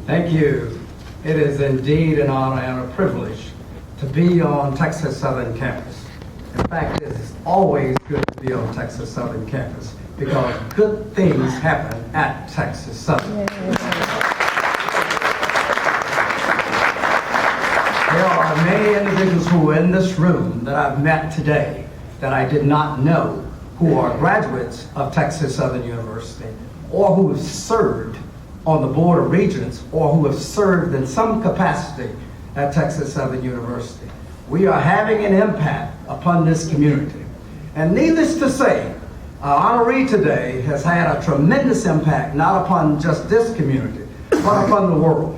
Thank you. It is indeed an honor and a privilege to be on Texas Southern campus. In fact, it is always good to be on Texas Southern campus because good things happen at Texas Southern. There are many individuals who are in this room that I've met today that I did not know who are graduates of Texas Southern University or who have served on the Board of Regents or who have served in some capacity at Texas Southern University. We are having an impact upon this community. And needless to say, our honoree today has had a tremendous impact, not upon just this community, but upon the world.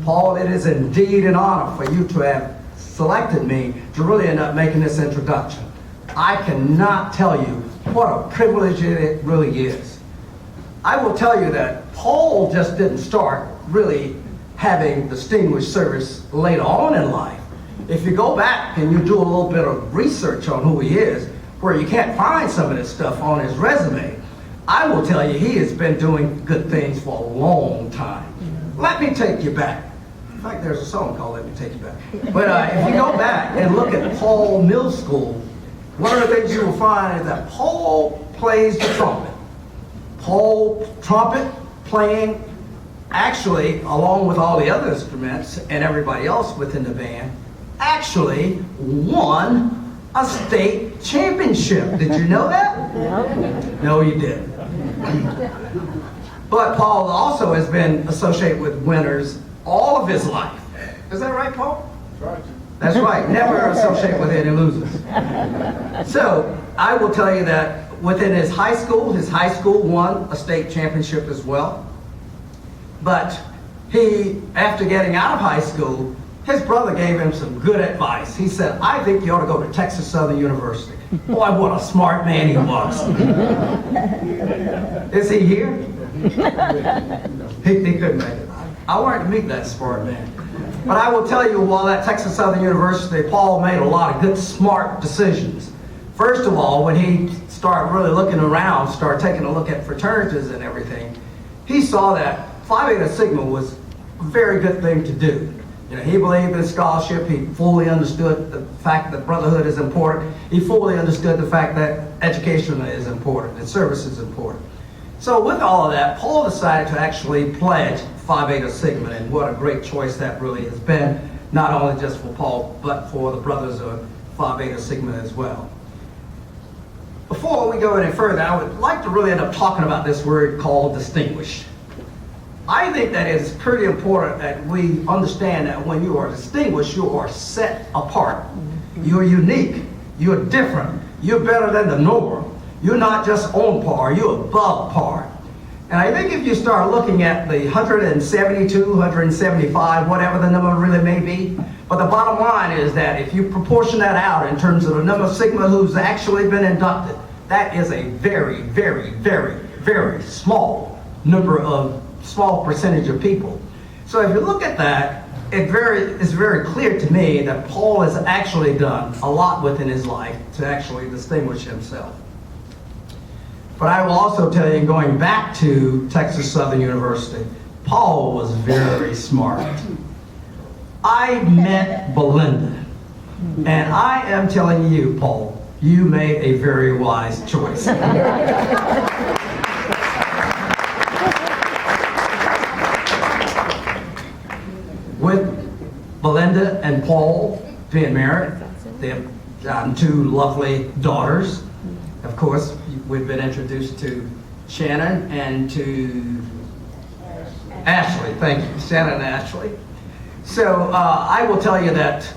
Paul, it is indeed an honor for you to have selected me to really end up making this introduction. I cannot tell you what a privilege it really is. I will tell you that Paul just didn't start really having distinguished service later on in life. If you go back and you do a little bit of research on who he is, where you can't find some of this stuff on his resume, I will tell you he has been doing good things for a long time. Let me take you back. In fact, there's a song called Let Me Take You Back. But if you go back and look at Paul Middle School, one of the things you will find is that Paul plays the trumpet. Paul, trumpet playing, actually, along with all the other instruments and everybody else within the band, actually won a state championship. Did you know that? No, you didn't. But Paul also has been associated with winners all of his life. Is that right, Paul? Right. That's right. Never associate with any losers. So I will tell you that within his high school won a state championship as well. But he, after getting out of high school, his brother gave him some good advice. He said, I think you ought to go to Texas Southern University. Boy, what a smart man he was. Is he here? He couldn't make it. I wanted to meet that smart man. But I will tell you, while at Texas Southern University, Paul made a lot of good, smart decisions. First of all, when he started really looking around, started taking a look at fraternities and everything, he saw that Phi Beta Sigma was a very good thing to do. You know, he believed in scholarship. He fully understood the fact that brotherhood is important. He fully understood the fact that education is important, that service is important. So with all of that, Paul decided to actually pledge Phi Beta Sigma, and what a great choice that really has been, not only just for Paul, but for the brothers of Phi Beta Sigma as well. Before we go any further, I would like to really end up talking about this word called distinguished. I think that it's pretty important that we understand that when you are distinguished, you are set apart. You're unique. You're different. You're better than the norm. You're not just on par, you're above par. And I think if you start looking at the 172, 175, whatever the number really may be, but the bottom line is that if you proportion that out in terms of the number of Sigma who's actually been inducted, that is a very, very, very, very small percentage of people. So if you look at that, it's very clear to me that Paul has actually done a lot within his life to actually distinguish himself. But I will also tell you, going back to Texas Southern University, Paul was very smart. I met Belinda, and I am telling you, Paul, you made a very wise choice. With Belinda and Paul being married, they have gotten two lovely daughters. Of course, we've been introduced to Shannon and to Ashley. Thank you, Shannon and Ashley. So I will tell you that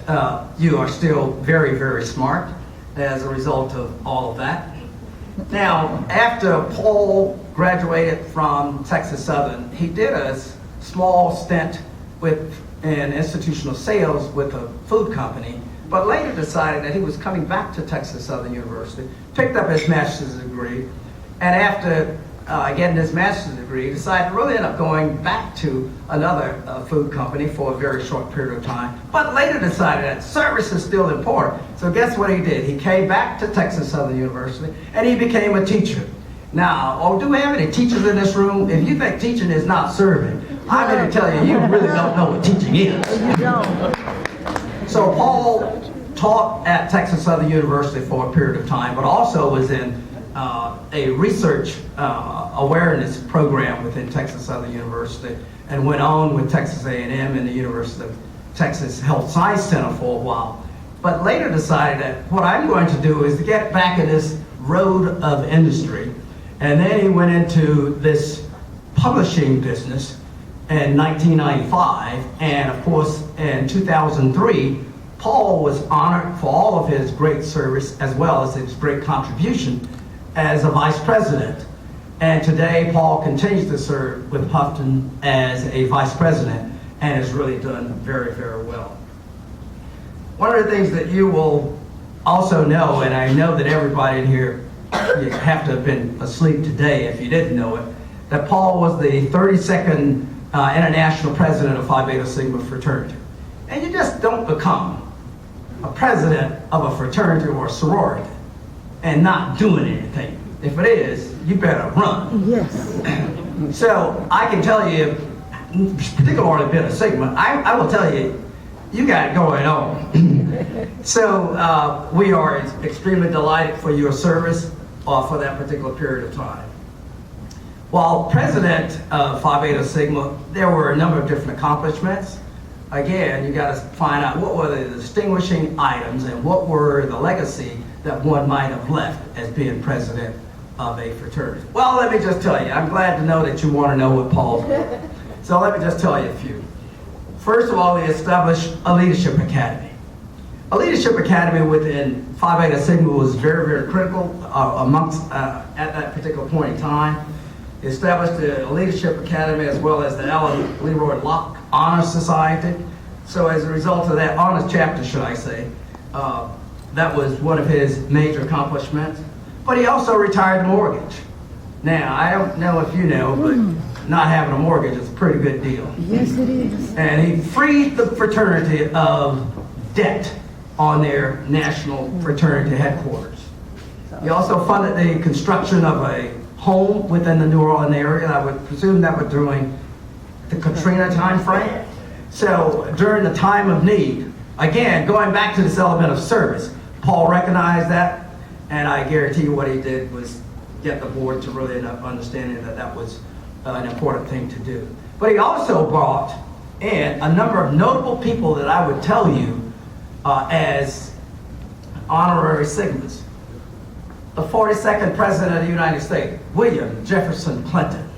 you are still very, very smart as a result of all of that. Now, after Paul graduated from Texas Southern, he did a small stint in institutional sales with a food company, but later decided that he was coming back to Texas Southern University, picked up his master's degree, and after getting his master's degree, decided to really end up going back to another food company for a very short period of time, but later decided that service is still important. So guess what he did? He came back to Texas Southern University, and he became a teacher. Now, do we have any teachers in this room? If you think teaching is not serving, I'm here to tell you, you really don't know what teaching is. You don't. So Paul taught at Texas Southern University for a period of time, but also was in a research awareness program within Texas Southern University, and went on with Texas A&M and the University of Texas Health Science Center for a while. But later decided that what I'm going to do is to get back in this road of industry. And then he went into this publishing business in 1995. And of course, in 2003, Paul was honored for all of his great service as well as his great contribution as a vice president. And today, Paul continues to serve with Houghton as a vice president and has really done very, very well. One of the things that you will also know, and I know that everybody in here, you have to have been asleep today if you didn't know it, that Paul was the 32nd international president of Phi Beta Sigma fraternity. And you just don't become a president of a fraternity or a sorority and not doing anything. If it is, you better run. Yes. So I can tell you, particularly Beta Sigma, I will tell you, you got it going on. So we are extremely delighted for your service for that particular period of time. While president of Phi Beta Sigma, there were a number of different accomplishments. Again, you got to find out what were the distinguishing items and what were the legacy that one might have left as being president of a fraternity. Well, let me just tell you, I'm glad to know that you want to know what Paul's doing. So let me just tell you a few. First of all, we established a leadership academy. A leadership academy within Phi Beta Sigma was very, very critical amongst at that particular point in time. He established a leadership academy as well as the Alan Leroy Locke Honor Society. So as a result of that honors chapter, should I say, that was one of his major accomplishments. But he also retired the mortgage. Now, I don't know if you know, but not having a mortgage is a pretty good deal. Yes, it is. And he freed the fraternity of debt on their national fraternity headquarters. He also funded the construction of a home within the New Orleans area. I would presume that was during the Katrina time frame. So during the time of need, again, going back to this element of service, Paul recognized that, and I guarantee you what he did was get the board to really end up understanding that that was an important thing to do. But he also brought in a number of notable people that I would tell you as honorary Sigmas. The 42nd President of the United States, William Jefferson Clinton,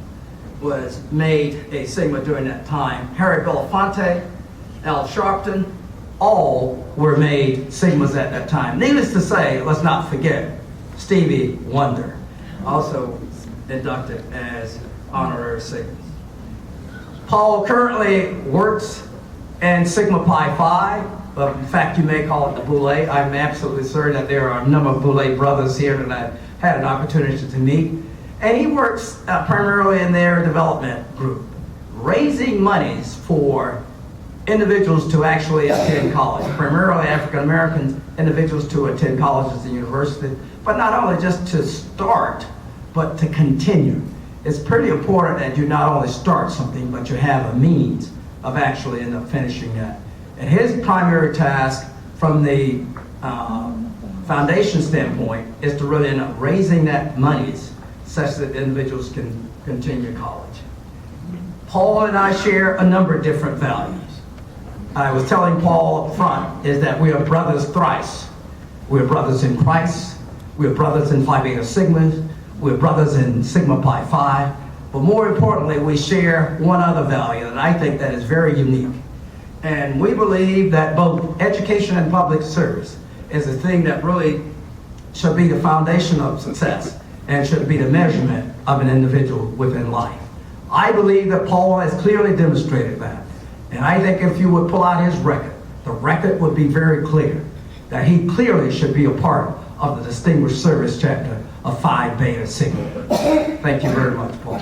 was made a Sigma during that time. Harry Belafonte, Al Sharpton, all were made Sigmas at that time. Needless to say, let's not forget Stevie Wonder, also inducted as honorary Sigma. Paul currently works in Sigma Pi Phi. In fact, you may call it the Boule. I'm absolutely certain that there are a number of Boule brothers here that I've had an opportunity to meet. And he works primarily in their development group, raising monies for individuals to actually attend college, primarily African American individuals to attend colleges and universities, but not only just to start, but to continue. It's pretty important that you not only start something, but you have a means of actually end up finishing that. And his primary task from the foundation standpoint is to really end up raising that monies such that individuals can continue college. Paul and I share a number of different values. I was telling Paul up front is that we are brothers thrice. We're brothers in Christ, we're brothers in Phi Beta Sigma, we're brothers in Sigma Pi Phi, but more importantly, we share one other value that I think that is very unique. And we believe that both education and public service is a thing that really should be the foundation of success and should be the measurement of an individual within life. I believe that Paul has clearly demonstrated that. And I think if you would pull out his record, the record would be very clear that he clearly should be a part of the Distinguished Service Chapter of Phi Beta Sigma. Thank you very much, Paul.